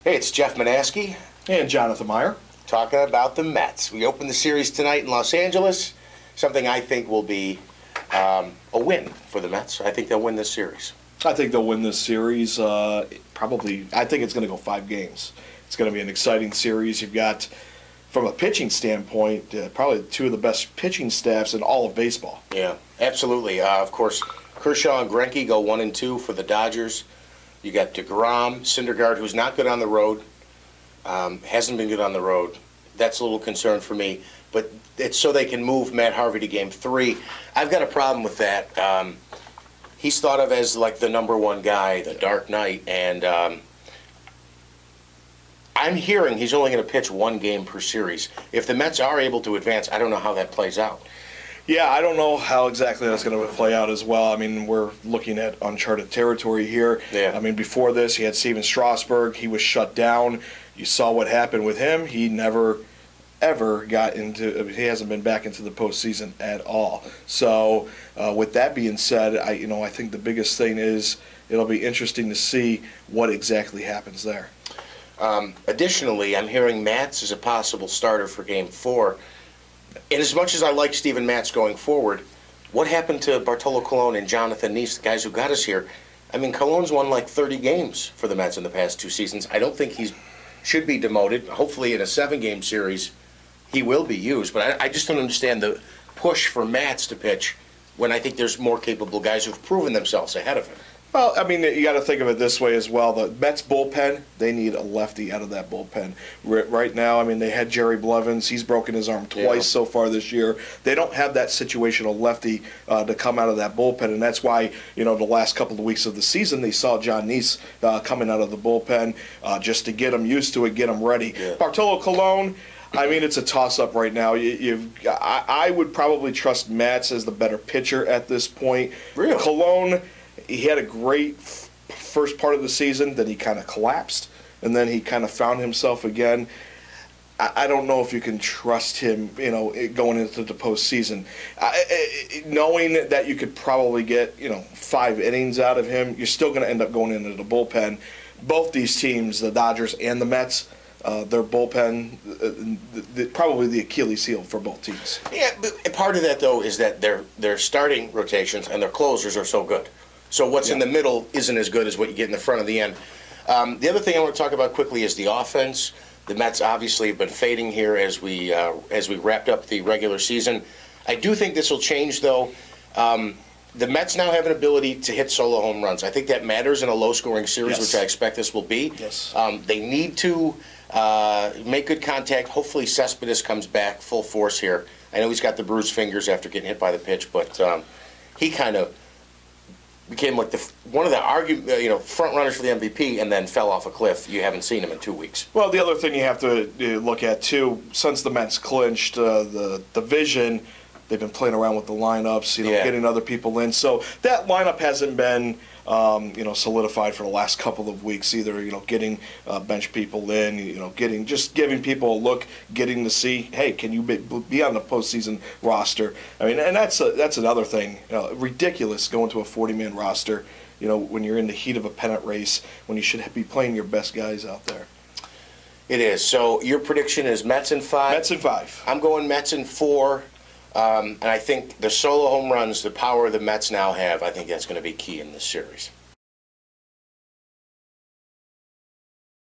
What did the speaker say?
Hey, it's Jeff Manaski And Jonathan Meyer. talking about the Mets. We open the series tonight in Los Angeles, something I think will be a win for the Mets. I think they'll win this series. I think they'll win this series. Probably, I think it's going to go 5 games. It's going to be an exciting series. You've got, from a pitching standpoint, probably 2 of the best pitching staffs in all of baseball. Yeah, absolutely. Of course, Kershaw and Greinke go 1 and 2 for the Dodgers. You got DeGrom, Syndergaard, who's not good on the road, hasn't been good on the road. That's a little concern for me. But it's so they can move Matt Harvey to Game 3. I've got a problem with that. He's thought of as like the #1 guy, the Dark Knight, and I'm hearing he's only going to pitch 1 game per series. If the Mets are able to advance, I don't know how that plays out. Yeah, I don't know how exactly that's going to play out as well. I mean, we're looking at uncharted territory here. Yeah. I mean, before this, you had Steven Strasburg. He was shut down. You saw what happened with him. He never, ever got into. He hasn't been back into the postseason at all. So, with that being said, I think the biggest thing is it'll be interesting to see what exactly happens there. Additionally, I'm hearing Matz is a possible starter for Game 4. And as much as I like Steven Matz going forward, what happened to Bartolo Colon and Jonathan Nice, the guys who got us here? I mean, Colon's won like 30 games for the Mets in the past 2 seasons. I don't think he should be demoted. Hopefully in a 7-game series he will be used. But I just don't understand the push for Matz to pitch when I think there's more capable guys who've proven themselves ahead of him. Well, I mean, you got to think of it this way as well. The Mets bullpen, they need a lefty out of that bullpen. Right now, I mean, they had Jerry Blevins. He's broken his arm twice so far this year. They don't have that situational lefty to come out of that bullpen, and that's why, the last couple of weeks of the season, they saw John Nice coming out of the bullpen just to get him used to it, get him ready. Yeah. Bartolo Colon, I mean, it's a toss-up right now. I would probably trust Matz as the better pitcher at this point. Really? Colon, he had a great first part of the season, then he kind of collapsed, and then he kind of found himself again. I don't know if you can trust him, going into the postseason. Knowing that you could probably get, 5 innings out of him, you're still going to end up going into the bullpen. Both these teams, the Dodgers and the Mets, their bullpen, probably the Achilles heel for both teams. Yeah, but part of that, though, is that their starting rotations and their closers are so good. So what's in the middle isn't as good as what you get in the front of the end. The other thing I want to talk about quickly is the offense. The Mets obviously have been fading here as we wrapped up the regular season. I do think this will change, though. The Mets now have an ability to hit solo home runs. I think that matters in a low-scoring series, which I expect this will be. Yes. They need to make good contact. Hopefully Cespedes comes back full force here. I know he's got the bruised fingers after getting hit by the pitch, but he kind of became like one of the front runners for the MVP, and then fell off a cliff. You haven't seen him in 2 weeks. Well, the other thing you have to look at too, since the Mets clinched the division, they've been playing around with the lineups, getting other people in. So that lineup hasn't been, solidified for the last couple of weeks either. Getting bench people in, giving people a look, getting to see, hey, can you be on the postseason roster? I mean, and that's another thing. Ridiculous going to a 40-man roster. When you're in the heat of a pennant race, when you should be playing your best guys out there. It is. So your prediction is Mets in 5. Mets in 5. I'm going Mets in 4. And I think the solo home runs, the power the Mets now have, I think that's going to be key in this series.